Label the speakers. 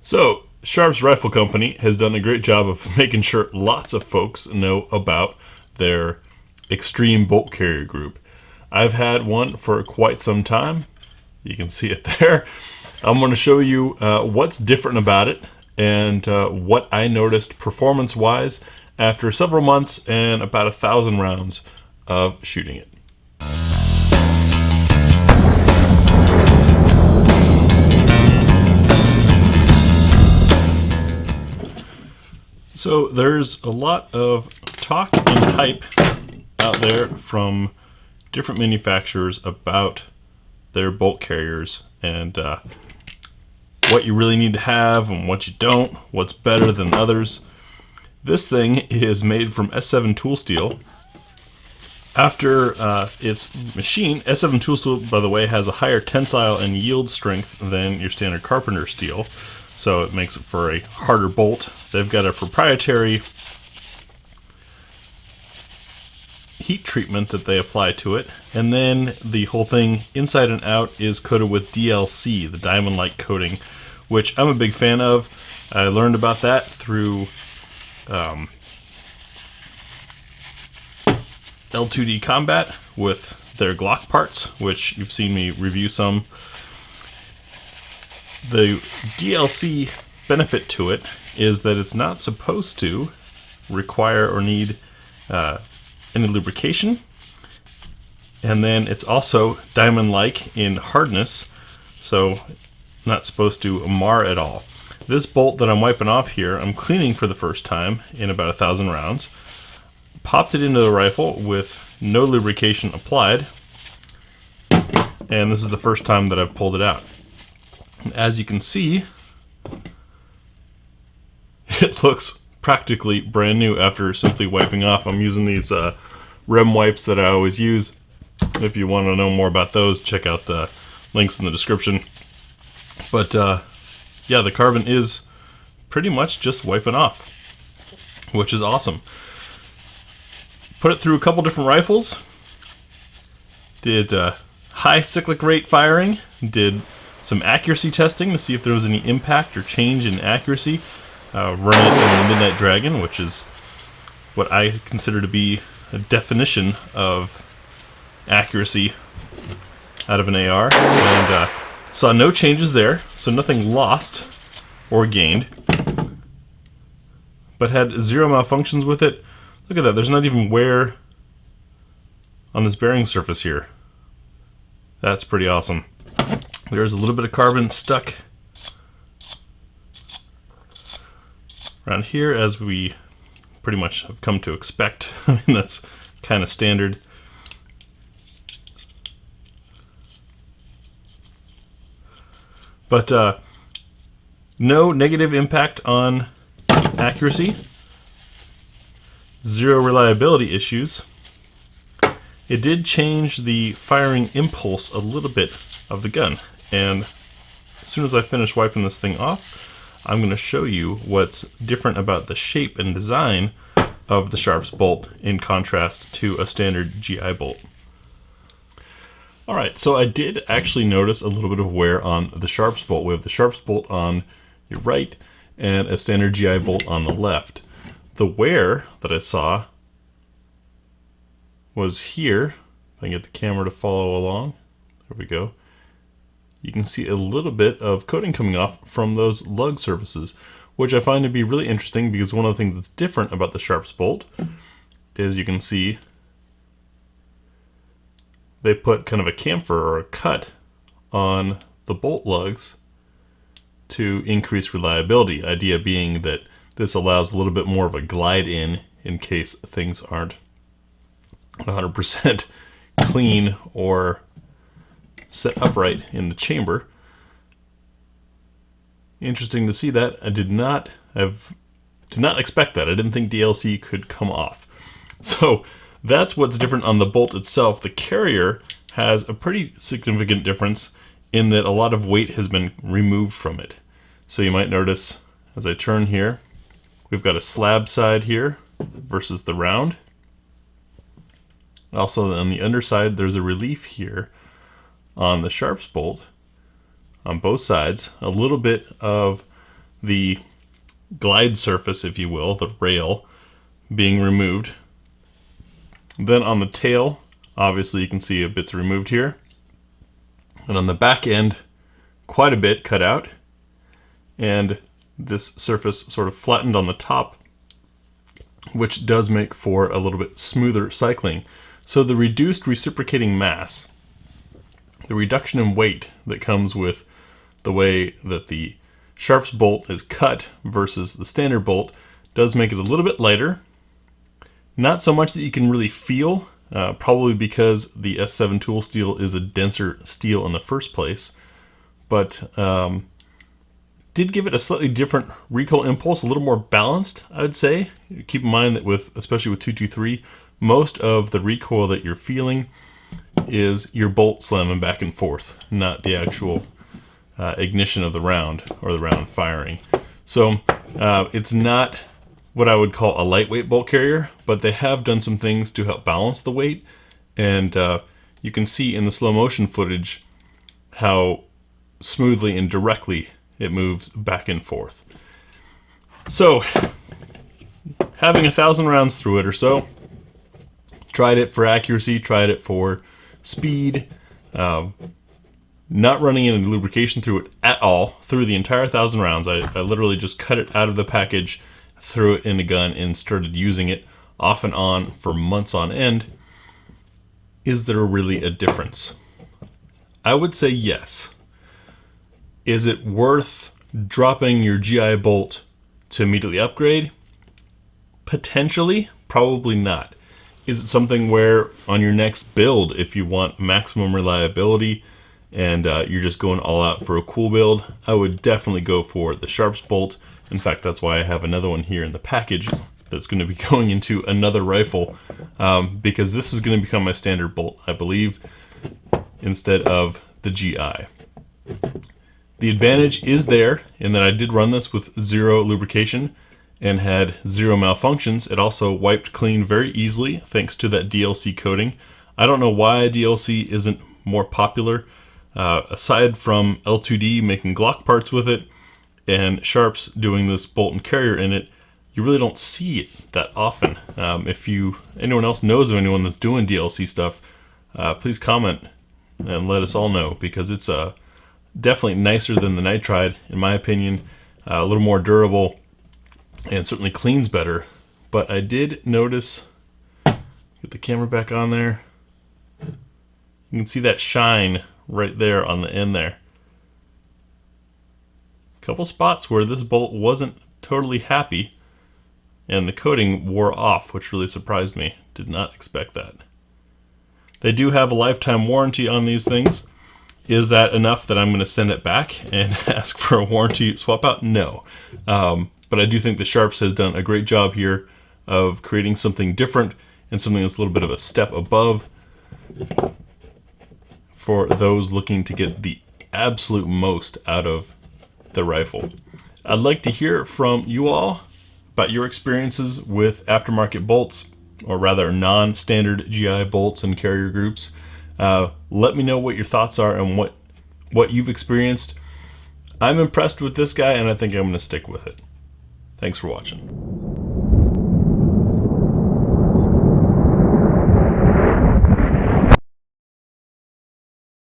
Speaker 1: So, Sharp's Rifle Company has done a great job of making sure lots of folks know about their extreme bolt carrier group. I've had one for quite some time. You can see it there. I'm going to show you what's different about it and what I noticed performance-wise after several months and about 1,000 rounds of shooting it. So there's a lot of talk and hype out there from different manufacturers about their bolt carriers and what you really need to have and what you don't, what's better than others. This thing is made from S7 tool steel. After its machine, S7 tool steel, by the way, has a higher tensile and yield strength than your standard carpenter steel, so it makes it for a harder bolt. They've got a proprietary heat treatment that they apply to it, and then the whole thing inside and out is coated with DLC, the diamond-like coating, which I'm a big fan of. I learned about that through L2D Combat with their Glock parts, which you've seen me review some. The DLC benefit to it is that it's not supposed to require or need any lubrication, and then it's also diamond-like in hardness, so not supposed to mar at all. This bolt that I'm wiping off here, I'm cleaning for the first time in about 1,000 rounds. Popped it into the rifle with no lubrication applied, and this is the first time that I've pulled it out. And as you can see, it looks practically brand new after simply wiping off. I'm using these REM wipes that I always use. If you want to know more about those, check out the links in the description. But yeah, the carbon is pretty much just wiping off, which is awesome. Put it through a couple different rifles. Did high cyclic rate firing. Did some accuracy testing to see if there was any impact or change in accuracy. Run it in the Midnight Dragon, which is what I consider to be a definition of accuracy out of an AR. And saw no changes there, so nothing lost or gained. But had zero malfunctions with it. Look at that, there's not even wear on this bearing surface here. That's pretty awesome. There's a little bit of carbon stuck around here, as we pretty much have come to expect. I mean, that's kind of standard. But no negative impact on accuracy. Zero reliability issues. It did change the firing impulse a little bit of the gun, and as soon as I finish wiping this thing off, I'm going to show you what's different about the shape and design of the Sharps bolt in contrast to a standard GI bolt. Alright, so I did actually notice a little bit of wear on the Sharps bolt. We have the Sharps bolt on your right and a standard GI bolt on the left. The wear that I saw was here. If I can get the camera to follow along. There we go. You can see a little bit of coating coming off from those lug surfaces, which I find to be really interesting because one of the things that's different about the Sharps bolt is you can see they put kind of a chamfer or a cut on the bolt lugs to increase reliability. Idea being that this allows a little bit more of a glide in case things aren't 100% clean or set upright in the chamber. Interesting to see that. I did not expect that. I didn't think DLC could come off. So that's what's different on the bolt itself. The carrier has a pretty significant difference in that a lot of weight has been removed from it. So you might notice as I turn here, we've got a slab side here versus the round. Also on the underside, there's a relief here on the Sharps bolt on both sides, a little bit of the glide surface, if you will, the rail, being removed. Then on the tail, obviously you can see a bit's removed here. And on the back end, quite a bit cut out. And this surface sort of flattened on the top, which does make for a little bit smoother cycling. So the reduced reciprocating mass, the reduction in weight that comes with the way that the Sharps bolt is cut versus the standard bolt, does make it a little bit lighter. Not so much that you can really feel, probably because the S7 tool steel is a denser steel in the first place, but did give it a slightly different recoil impulse, a little more balanced, I would say. Keep in mind that especially with 223, most of the recoil that you're feeling is your bolt slamming back and forth, not the actual ignition of the round or the round firing. So it's not what I would call a lightweight bolt carrier, but they have done some things to help balance the weight, and you can see in the slow motion footage how smoothly and directly it moves back and forth. So, having 1,000 rounds through it or so, tried it for accuracy, tried it for speed, not running any lubrication through it at all, through the entire 1,000 rounds. I literally just cut it out of the package, threw it in the gun, and started using it off and on for months on end. Is there really a difference? I would say yes. Is it worth dropping your GI bolt to immediately upgrade? Potentially, probably not. Is it something where on your next build, if you want maximum reliability and you're just going all out for a cool build, I would definitely go for the Sharps bolt. In fact, that's why I have another one here in the package that's going to be going into another rifle, because this is going to become my standard bolt, I believe, instead of the GI. The advantage is there in that I did run this with 0 lubrication and had 0 malfunctions. It also wiped clean very easily thanks to that DLC coating. I don't know why DLC isn't more popular, aside from L2D making Glock parts with it and Sharps doing this bolt and carrier in it. You really don't see it that often. If anyone else knows of anyone that's doing DLC stuff, please comment and let us all know, because it's definitely nicer than the nitride, in my opinion, a little more durable, and certainly cleans better. But I did notice, get the camera back on there, you can see that shine right there on the end there. A couple spots where this bolt wasn't totally happy, and the coating wore off, which really surprised me. Did not expect that. They do have a lifetime warranty on these things. Is that enough that I'm going to send it back and ask for a warranty swap out? No. But I do think the Sharps has done a great job here of creating something different and something that's a little bit of a step above for those looking to get the absolute most out of the rifle. I'd like to hear from you all about your experiences with aftermarket bolts, or rather non-standard GI bolts and carrier groups. Let me know what your thoughts are and what you've experienced. I'm impressed with this guy, and I think I'm going to stick with it. Thanks for watching.